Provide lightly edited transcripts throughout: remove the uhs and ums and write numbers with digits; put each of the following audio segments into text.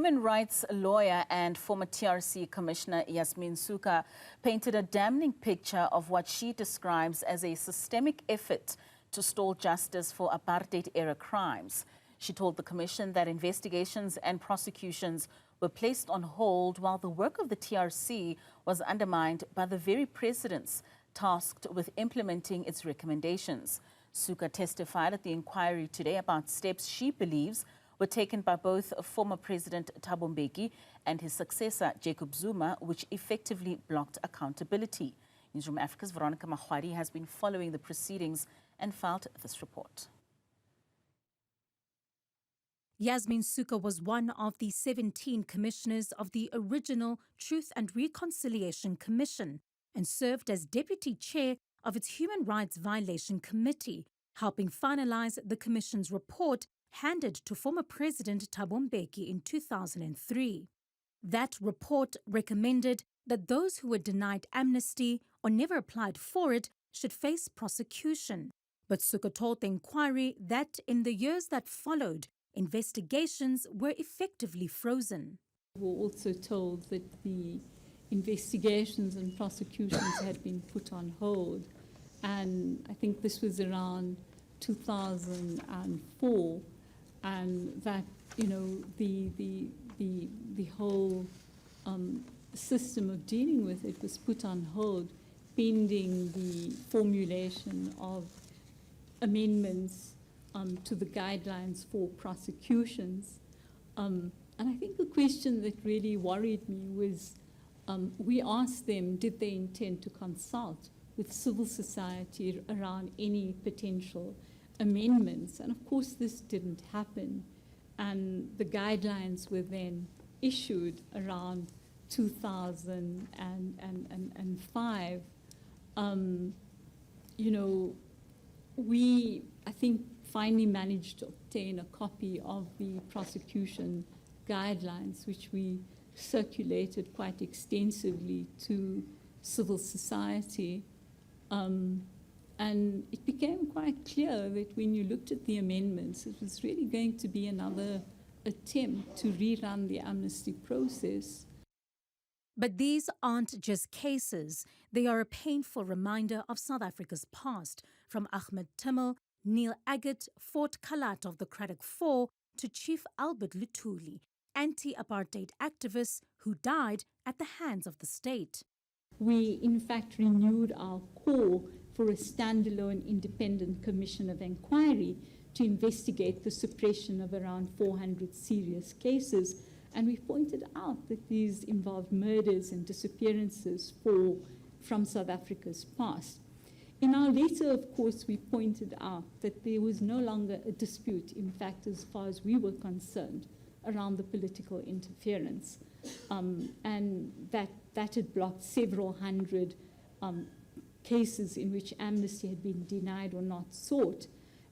Human rights lawyer and former TRC Commissioner Yasmin Suka painted a damning picture of what she describes as a systemic effort to stall justice for apartheid-era crimes. She told the Commission that investigations and prosecutions were placed on hold while the work of the TRC was undermined by the very presidents tasked with implementing its recommendations. Suka testified at the inquiry today about steps she believes were taken by both former President Thabo Mbeki and his successor, Jacob Zuma, which effectively blocked accountability. Newzroom Afrika's Veronica Mahwari has been following the proceedings and filed this report. Yasmin Suka was one of the 17 commissioners of the original Truth and Reconciliation Commission and served as deputy chair of its Human Rights Violation Committee, helping finalize the commission's report handed to former President Thabo Mbeki in 2003. That report recommended that those who were denied amnesty or never applied for it should face prosecution. But Suka told the inquiry that in the years that followed, investigations were effectively frozen. We were also told that the investigations and prosecutions had been put on hold, and I think this was around 2004, and that the whole system of dealing with it was put on hold pending the formulation of amendments to the guidelines for prosecutions. And I think the question that really worried me was, we asked them, did they intend to consult with civil society around any potential amendments? And of course this didn't happen. And the guidelines were then issued around 2005. We, I think, finally managed to obtain a copy of the prosecution guidelines, which we circulated quite extensively to civil society. And it became quite clear that when you looked at the amendments, it was really going to be another attempt to rerun the amnesty process. But these aren't just cases. They are a painful reminder of South Africa's past, from Ahmed Timmel, Neil Agate, Fort Kalat of the Craddock Four, to Chief Albert Luthuli, anti-apartheid activists who died at the hands of the state. We, in fact, renewed our call for a standalone independent commission of inquiry to investigate the suppression of around 400 serious cases. And we pointed out that these involved murders and disappearances from South Africa's past. In our letter, of course, we pointed out that there was no longer a dispute, in fact, as far as we were concerned, around the political interference, and that had blocked several hundred cases in which amnesty had been denied or not sought.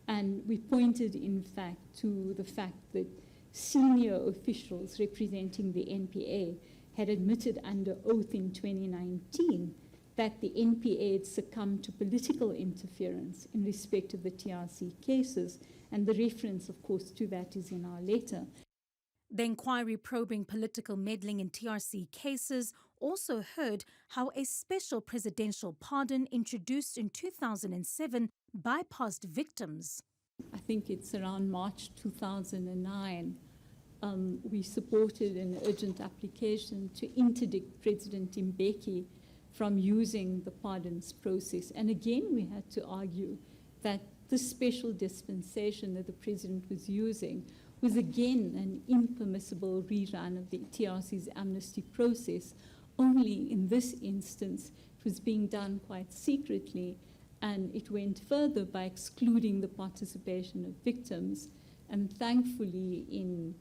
And we pointed, in fact, to the fact that senior officials representing the NPA had admitted under oath in 2019 that the NPA had succumbed to political interference in respect of the TRC cases, and the reference, of course, to that is in our letter. The inquiry probing political meddling in TRC cases also heard how a special presidential pardon introduced in 2007 bypassed victims. I think it's around March 2009, we supported an urgent application to interdict President Mbeki from using the pardons process. And again, we had to argue that this special dispensation that the president was using was again an impermissible rerun of the TRC's amnesty process. Only in this instance, it was being done quite secretly, and it went further by excluding the participation of victims. And thankfully, in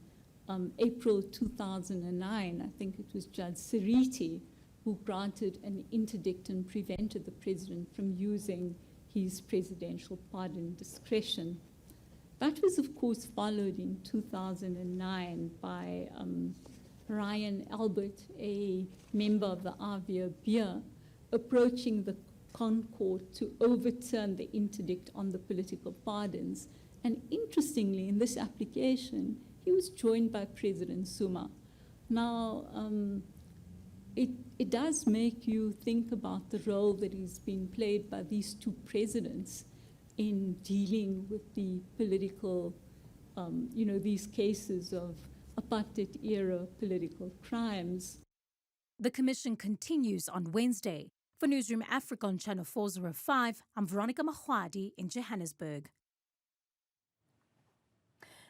April 2009, I think it was Judge Siriti who granted an interdict and prevented the president from using his presidential pardon discretion. That was, of course, followed in 2009 by Ryan Albert, a member of the Avia Beer, approaching the Concourt to overturn the interdict on the political pardons. And interestingly, in this application, he was joined by President Zuma. Now, it does make you think about the role that is being played by these two presidents in dealing with the political, these cases of apartheid-era political crimes. The commission continues on Wednesday. For Newzroom Afrika on Channel 405, I'm Veronica Mahwadi in Johannesburg.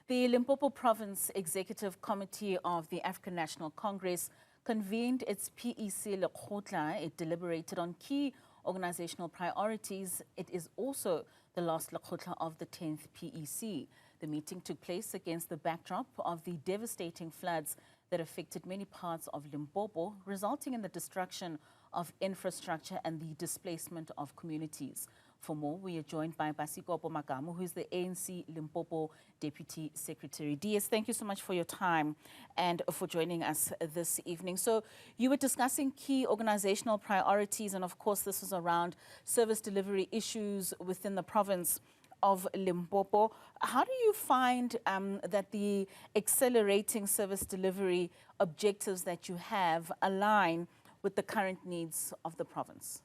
The Limpopo Province Executive Committee of the African National Congress convened its PEC Lekgotla. It deliberated on key organisational priorities. It is also the last Lekgotla of the 10th PEC. The meeting took place against the backdrop of the devastating floods that affected many parts of Limpopo, resulting in the destruction of infrastructure and the displacement of communities. For more, we are joined by Basikopo Makamu, who is the ANC Limpopo Deputy Secretary. DS, thank you so much for your time and for joining us this evening. So you were discussing key organizational priorities, and of course this was around service delivery issues within the province of Limpopo. How do you find that the accelerating service delivery objectives that you have align with the current needs of the province?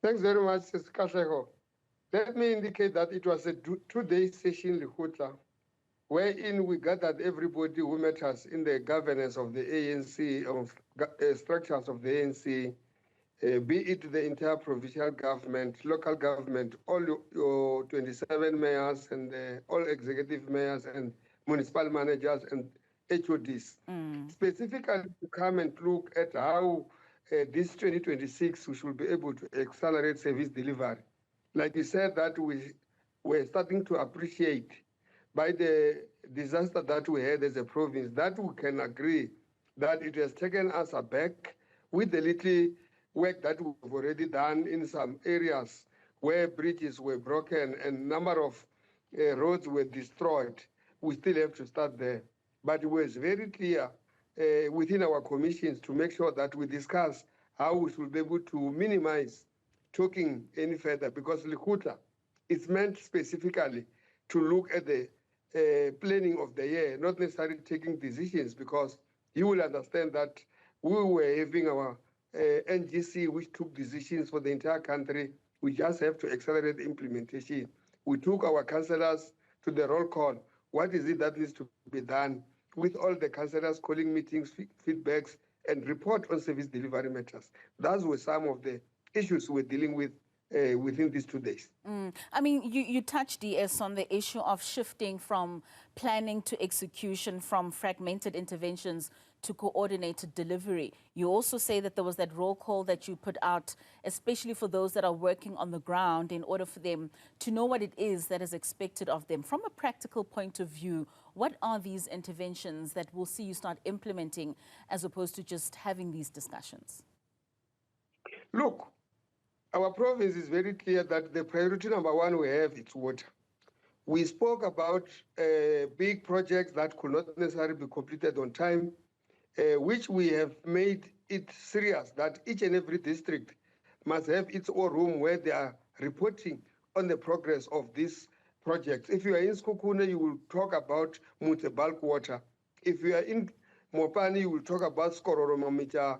Thanks very much, Ms. Kashego. Let me indicate that it was a two-day session, Lekgotla, wherein we gathered everybody who matters in the governance of the ANC, of structures of the ANC, be it the entire provincial government, local government, all your 27 mayors and all executive mayors and municipal managers and HODs. Specifically to come and look at how this 2026 we should be able to accelerate service delivery. Like you said, that we're starting to appreciate by the disaster that we had as a province, that we can agree that it has taken us aback with the little work that we've already done in some areas where bridges were broken and number of roads were destroyed. We still have to start there. But it was very clear within our commissions to make sure that we discuss how we should be able to minimize talking any further, because Lekgotla is meant specifically to look at the planning of the year, not necessarily taking decisions, because you will understand that we were having our NGC, which took decisions for the entire country. We just have to accelerate the implementation. We took our councillors to the roll call. What is it that needs to be done? With all the councillors calling meetings, feedbacks, and report on service delivery matters. Those were some of the issues we're dealing with within these 2 days. I mean, you touched, DS, on the issue of shifting from planning to execution, from fragmented interventions to coordinated delivery. You also say that there was that roll call that you put out, especially for those that are working on the ground, in order for them to know what it is that is expected of them. From a practical point of view, what are these interventions that we'll see you start implementing as opposed to just having these discussions? Look, our province is very clear that the priority number one we have is water. We spoke about big projects that could not necessarily be completed on time, which we have made it serious that each and every district must have its own room where they are reporting on the progress of these projects. If you are in Skukune, you will talk about Mute bulk water. If you are in Mopani, you will talk about Skororomamicha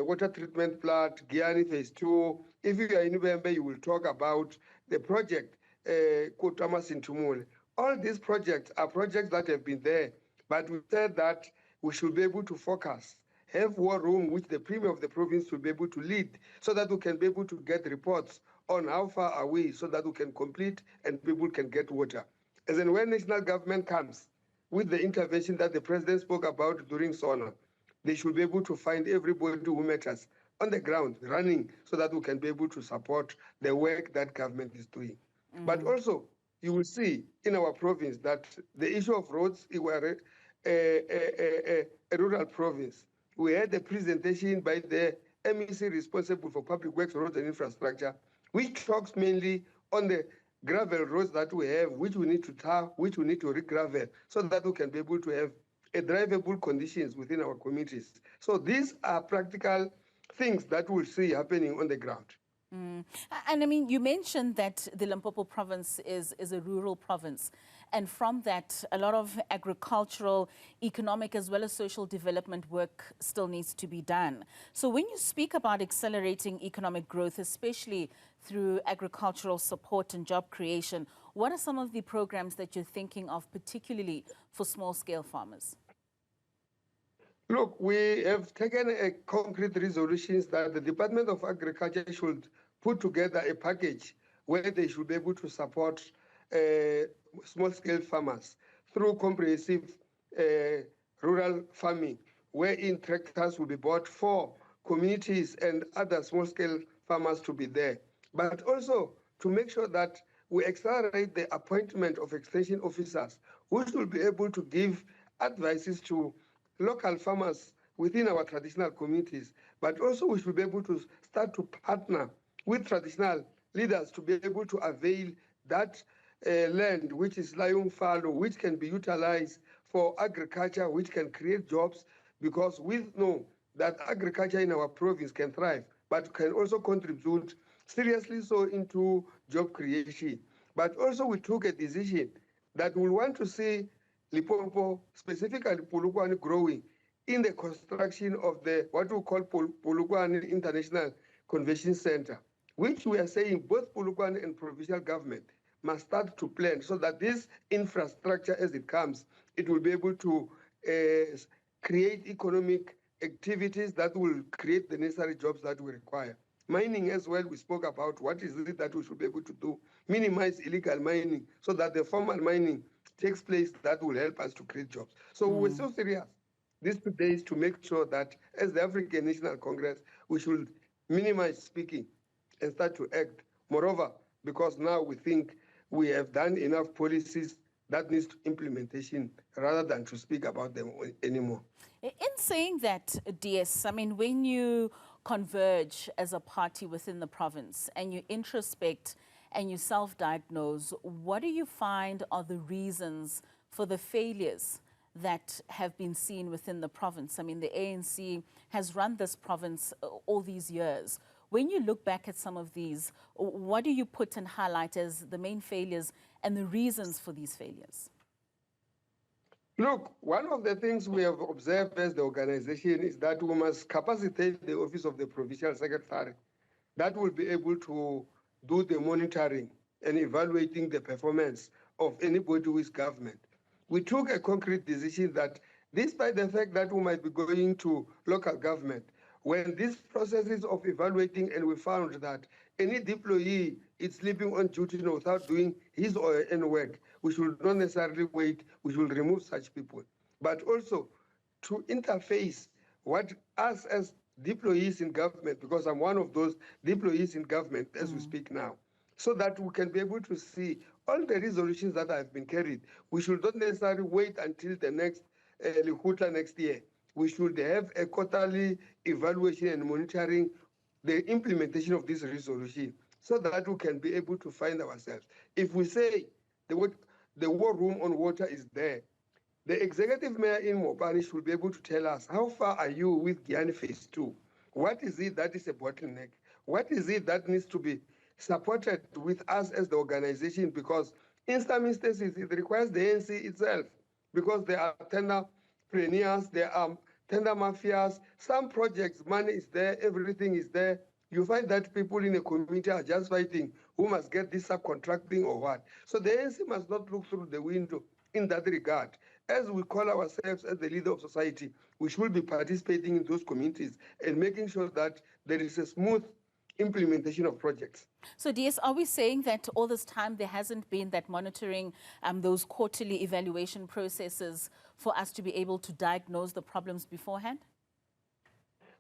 water treatment plant, Giani Phase 2. If you are in Ubembe, you will talk about the project Kotama Sintumule. All these projects are projects that have been there, but we said that we should be able to focus, have war room which the Premier of the province will be able to lead, so that we can be able to get reports on how far are we, so that we can complete and people can get water. As in when national government comes with the intervention that the President spoke about during SONA, they should be able to find everybody who matters on the ground running, so that we can be able to support the work that government is doing. But also, you will see in our province that the issue of roads, were a rural province. We had a presentation by the MEC responsible for public works, roads and infrastructure, which talks mainly on the gravel roads that we have, which we need to tar, which we need to re-gravel, so that we can be able to have a drivable conditions within our communities. So these are practical things that we'll see happening on the ground. And I mean, you mentioned that the Limpopo province is a rural province. And from that, a lot of agricultural, economic, as well as social development work still needs to be done. So when you speak about accelerating economic growth, especially through agricultural support and job creation, what are some of the programs that you're thinking of, particularly for small-scale farmers? Look, we have taken a concrete resolutions that the Department of Agriculture should put together a package where they should be able to support small-scale farmers through comprehensive rural farming, wherein tractors will be bought for communities and other small-scale farmers to be there. But also to make sure that we accelerate the appointment of extension officers who should be able to give advices to local farmers within our traditional communities, but also we should be able to start to partner with traditional leaders to be able to avail that land which is lying fallow, which can be utilized for agriculture, which can create jobs, because we know that agriculture in our province can thrive, but can also contribute seriously so into job creation. But also we took a decision that we want to see Limpopo, specifically Polokwane, growing in the construction of the what we call Polokwane International Convention Center, which we are saying both Polokwane and provincial government must start to plan so that this infrastructure, as it comes, it will be able to create economic activities that will create the necessary jobs that we require. Mining as well, we spoke about what is it that we should be able to do, minimize illegal mining so that the formal mining takes place that will help us to create jobs. So we're so serious these 2 days to make sure that as the African National Congress, we should minimize speaking and start to act. Moreover, because now we think we have done enough policies that needs implementation rather than to speak about them anymore. In saying that, DS, I mean, when you converge as a party within the province and you introspect and you self-diagnose, what do you find are the reasons for the failures that have been seen within the province? I mean, the ANC has run this province all these years. When you look back at some of these, what do you put and highlight as the main failures and the reasons for these failures? Look, one of the things we have observed as the organization is that we must capacitate the office of the provincial secretary that will be able to do the monitoring and evaluating the performance of anybody who is government. We took a concrete decision that despite the fact that we might be going to local government, when these processes of evaluating and we found that any deployee is sleeping on duty without doing his or her work, we should not necessarily wait, we should remove such people. But also to interface what us as deployees in government, because I'm one of those deployees in government as we speak now, so that we can be able to see all the resolutions that have been carried. We should not necessarily wait until the next Lekgotla next year. We should have a quarterly evaluation and monitoring the implementation of this resolution so that we can be able to find ourselves. If we say the war room on water is there, the executive mayor in Mopani should be able to tell us, how far are you with Guyana Phase 2? What is it that is a bottleneck? What is it that needs to be supported with us as the organization? Because in some instances, it requires the ANC itself, because there are tenderpreneurs, there are tender mafias. Some projects, money is there, everything is there. You find that people in a community are just fighting who must get this subcontracting or what. So the ANC must not look through the window in that regard. As we call ourselves as the leader of society, we should be participating in those communities and making sure that there is a smooth implementation of projects. So, DS, are we saying that all this time there hasn't been that monitoring, those quarterly evaluation processes for us to be able to diagnose the problems beforehand?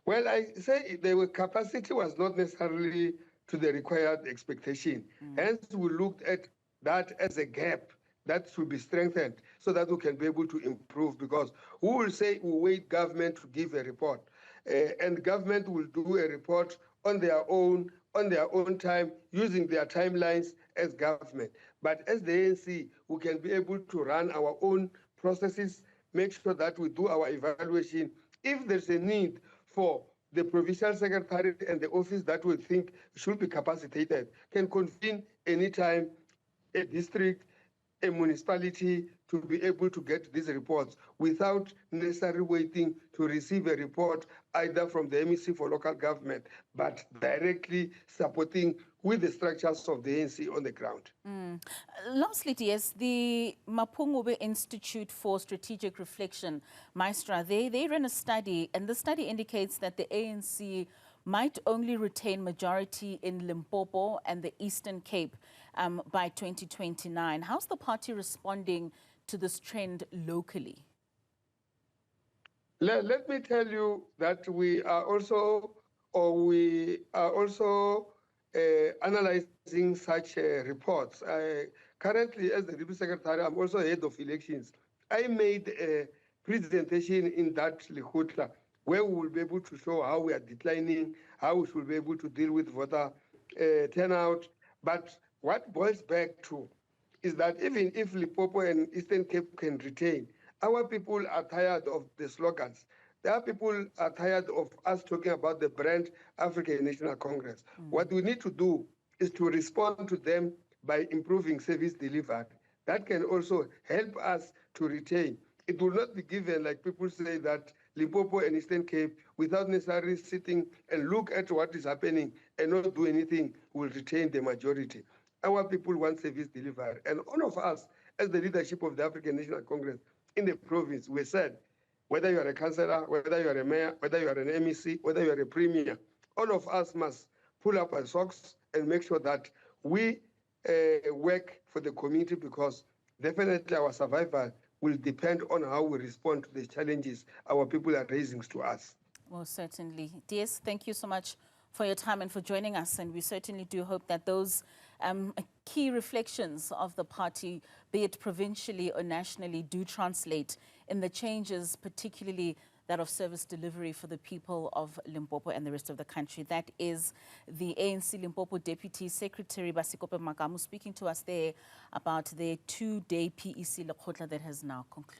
Well, I say the capacity was not necessarily to the required expectation. Hence, we looked at that as a gap that should be strengthened so that we can be able to improve, because who will say we wait government to give a report and government will do a report on their own time using their timelines as government. But as the ANC, we can be able to run our own processes, make sure that we do our evaluation. If there's a need for the provincial secretary and the office that we think should be capacitated, can convene anytime a district a municipality to be able to get these reports without necessarily waiting to receive a report either from the MEC for local government, but directly supporting with the structures of the ANC on the ground. Lastly, DS, the Mapungube Institute for Strategic Reflection, Maestra, they ran a study, and the study indicates that the ANC might only retain majority in Limpopo and the Eastern Cape by 2029. How's the party responding to this trend locally? Let me tell you that we are also analyzing such reports. Currently, as the Deputy Secretary, I'm also head of elections. I made a presentation in that Lekgotla where we will be able to show how we are declining, how we should be able to deal with voter turnout. But what boils back to is that even if Limpopo and Eastern Cape can retain, our people are tired of the slogans. Our people are tired of us talking about the brand African National Congress. What we need to do is to respond to them by improving service delivery. That can also help us to retain. It will not be given, like people say, that Limpopo and Eastern Cape, without necessarily sitting and look at what is happening and not do anything, will retain the majority. Our people want service delivery. And all of us, as the leadership of the African National Congress in the province, we said, whether you are a councillor, whether you are a mayor, whether you are an MEC, whether you are a premier, all of us must pull up our socks and make sure that we work for the community, because definitely our survival will depend on how we respond to the challenges our people are raising to us. Most certainly. DS, thank you so much for your time and for joining us. And we certainly do hope that those key reflections of the party, be it provincially or nationally, do translate in the changes, particularly that of service delivery for the people of Limpopo and the rest of the country. That is the ANC Limpopo Deputy Secretary Basikopo Makamu speaking to us there about their two-day PEC Lekgotla that has now concluded.